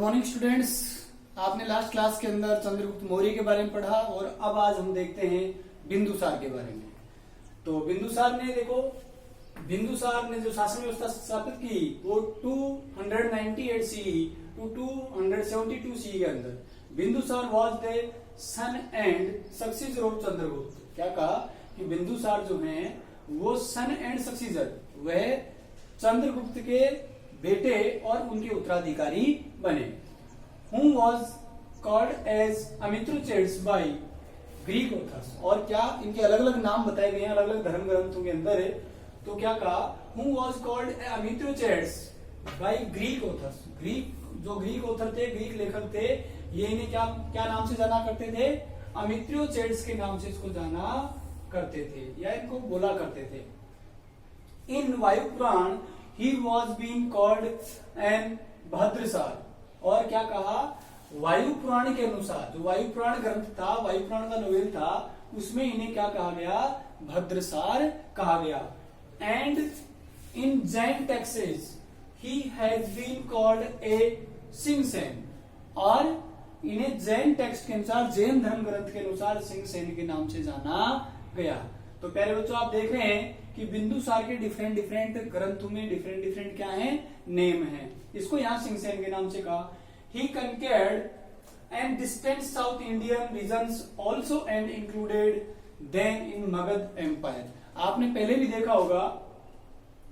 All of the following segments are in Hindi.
Morning students. आपने लास्ट क्लास के अंदर चंद्रगुप्त मौर्य के बारे में पढ़ा और अब आज हम देखते हैं बिंदुसार के बारे में। तो बिंदुसार ने जो शासन व्यवस्था स्थापित की वो 298 सीई टू 272 सीई के अंदर। Bindusara was the son and successor of Chandragupta. क्या कहा कि बिंदुसार जो हैं वो सन एंड सक्सीजर, वह चंद्रगुप्त के बेटे और उनके उत्तराधिकारी बने। Whom was called as अमित्रोचेड्स by Greek authors. और क्या इनके अलग अलग नाम बताए गए हैं अलग अलग धर्म ग्रंथों के अंदर है। तो क्या कहा, Whom was called अमित्रोचेड्स by Greek authors. जो ग्रीक ऑथर थे, ग्रीक लेखक थे, ये इन्हें क्या नाम से जाना करते थे? अमित्रोचेड्स के नाम से इसको जाना करते थे या इनको बोला करते थे। इन Vayu Purana he was being called an भद्रसार। और क्या कहा, वायु पुराण के अनुसार, जो वायु पुराण ग्रंथ था, वायु पुराण का नोवेल था, उसमें इन्हें क्या कहा गया? भद्रसार कहा गया। And in Jain texts he has been called a Singhasena. और इन्हें जैन टेक्स्ट के अनुसार, जैन धर्म ग्रंथ के अनुसार सिंगसेन के नाम से जाना गया। तो प्यारे बच्चों, आप देख रहे हैं कि बिंदुसार के डिफरेंट ग्रंथों में डिफरेंट क्या है? नेम है। इसको यहां सिंगसेन के नाम से कहा। He conquered and distant south Indian regions also and included then in Magadha empire. आपने पहले भी देखा होगा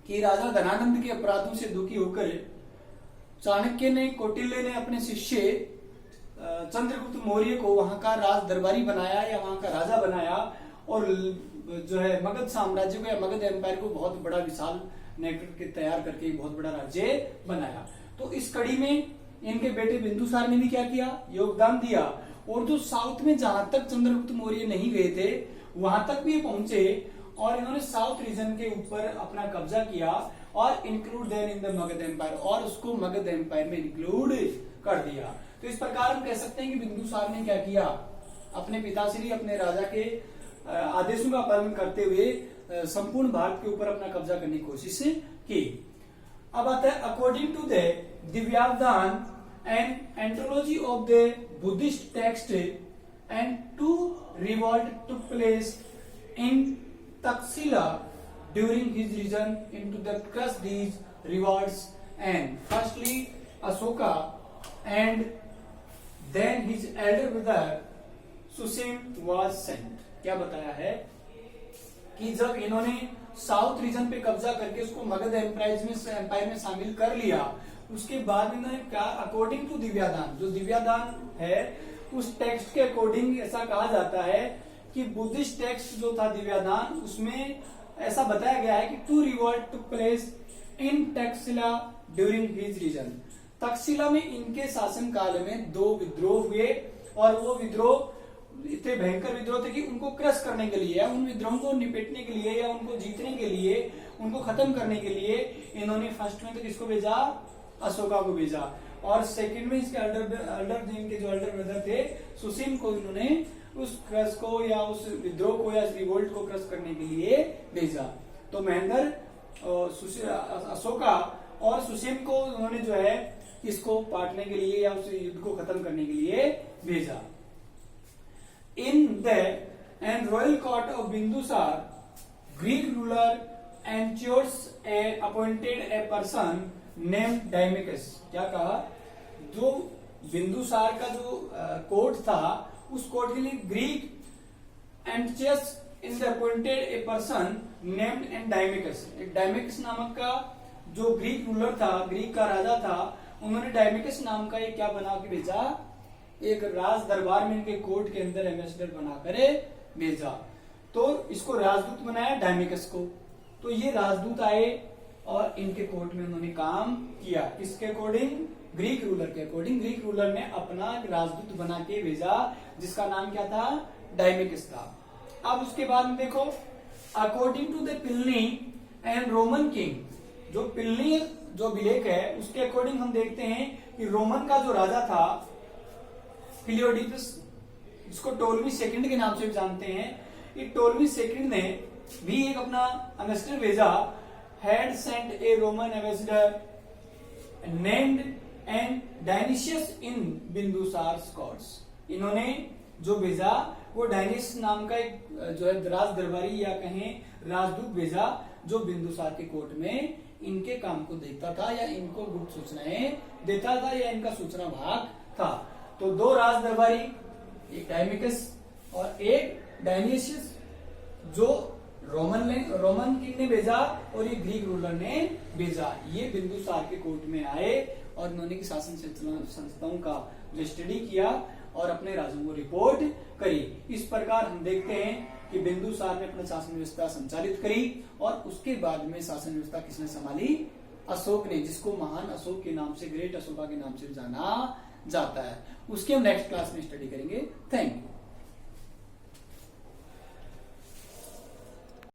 कि राजा धनानंद के अपराधों से दुखी होकर चाणक्य ने, कौटिल्य ने अपने शिष्य चंद्रगुप्त मौर्य को वहां का राज दरबारी बनाया या वहां का राजा बनाया और जो है मगध साम्राज्य को या मगध एम्पायर को बहुत बड़ा विशाल नेटवर्क के तैयार करके बहुत बड़ा राज्य बनाया। तो इस कड़ी में इनके बेटे बिंदुसार ने भी क्या किया? योगदान दिया। और जो साउथ में जहां तक चंद्रगुप्त मौर्य नहीं गए थे वहां तक भी पहुंचे और इन्होंने साउथ रीजन के ऊपर अपना कब्जा किया और include them in the Magadh empire, और उसको मगध एम्पायर में इंक्लूड कर दिया। तो इस प्रकार हम कह सकते हैं कि बिंदुसार ने क्या किया? अपने पिताश्री, अपने राजा के आदेशों का पालन करते हुए संपूर्ण भारत के ऊपर अपना कब्जा करने की कोशिश की। अब आता है according to the Divyavadana and anthology of the Buddhist text and to revolt took place in Takshashila during his reign into the crush these revolts and firstly Ashoka and then his elder brother Susima was sent. क्या बताया है कि जब इन्होंने साउथ रीजन पे कब्जा करके उसको मगध एम्पायर में शामिल कर लिया, उसके बाद इन्होंने क्या, अकॉर्डिंग टू दिव्यादान, जो दिव्यादान है उस टेक्स्ट के अकॉर्डिंग ऐसा कहा जाता है कि बुद्धिस्ट टेक्स्ट जो था दिव्यादान, उसमें ऐसा बताया गया है कि two revolt took place in Takshashila during his reign. Taxila में इनके शासन काल में 2 विद्रोह हुए और वो विद्रोह इतने भयंकर विद्रोह थे कि उनको क्रश करने के लिए या उन विद्रोहों को निपटने के लिए या उनको जीतने के लिए, उनको खत्म करने के लिए इन्होंने फर्स्ट में तो किसको भेजा? अशोका को भेजा। और सेकंड में इसके इनके जो एल्डर ब्रदर थे सुसीम को इन्होंने उस क्रश को या उस विद्रोह को या रिवोल्ट को क्रश करने के लिए भेजा। तो महेंद्र, अशोका और सुसीम को उन्होंने जो है इसको पाटने के लिए या उस युद्ध को खत्म करने के लिए भेजा। In the and royal court of Bindusar, Greek ruler Antiochus appointed a person named Dimachus। क्या कहा? जो बिंदुसार का जो कोर्ट था, उस कोर्ट के लिए Greek Antiochus in the appointed a person named Deimachus. एक डायमेकस नामक का जो ग्रीक रूलर था, ग्रीक का राजा था, उन्होंने डायमेकस नाम का एक क्या बना के भेजा? एक राज दरबार में इनके कोर्ट के अंदर एम्बेसडर बनाकर भेजा। तो इसको राजदूत बनाया डायमेकस को। तो ये राजदूत आए और इनके कोर्ट में उन्होंने काम किया। किसके अकॉर्डिंग? ग्रीक रूलर के अकॉर्डिंग। ग्रीक रूलर ने अपना राजदूत बना के भेजा जिसका नाम क्या था? डायमेकस था। अब उसके बाद में देखो, according to the Pliny and Roman king, जो पिल्नी जो विलेख है उसके अकॉर्डिंग हम देखते हैं कि रोमन का जो राजा था फिलियोडिपस, जिसको टोलमी सेकंड के नाम से भी जानते हैं, ये टोलमी सेकंड ने भी एक अपना एम्बेसडर भेजा। Had sent a Roman ambassador named and Dionysius in Bindusara courts. इन्होंने जो भेजा वो डायनिस नाम का एक जो है राज दरबारी या कहें राजदूत भेजा, जो बिंदुसार के कोर्ट में इनके काम को देखता था या इनको गुप्त सूचनाएं देता था या इनका सूचना भाग था। तो दो राज दरबारी, एक टाइमिकस और एक डायनिशियस, जो रोमन किंग ने भेजा और ये ग्रीक रूलर ने भेजा। ये बिंदुसार के कोर्ट में आए और इन्होंने की शासन संस्थाओं का जो स्टडी किया और अपने राजों को रिपोर्ट करी। इस प्रकार हम देखते हैं कि बिंदुसार ने अपना शासन व्यवस्था संचालित करी और उसके बाद में शासन व्यवस्था किसने संभाली? अशोक ने, जिसको महान अशोक के नाम से, ग्रेट अशोका के नाम से जाना जाता है। उसके हम नेक्स्ट क्लास में स्टडी करेंगे। Thank you.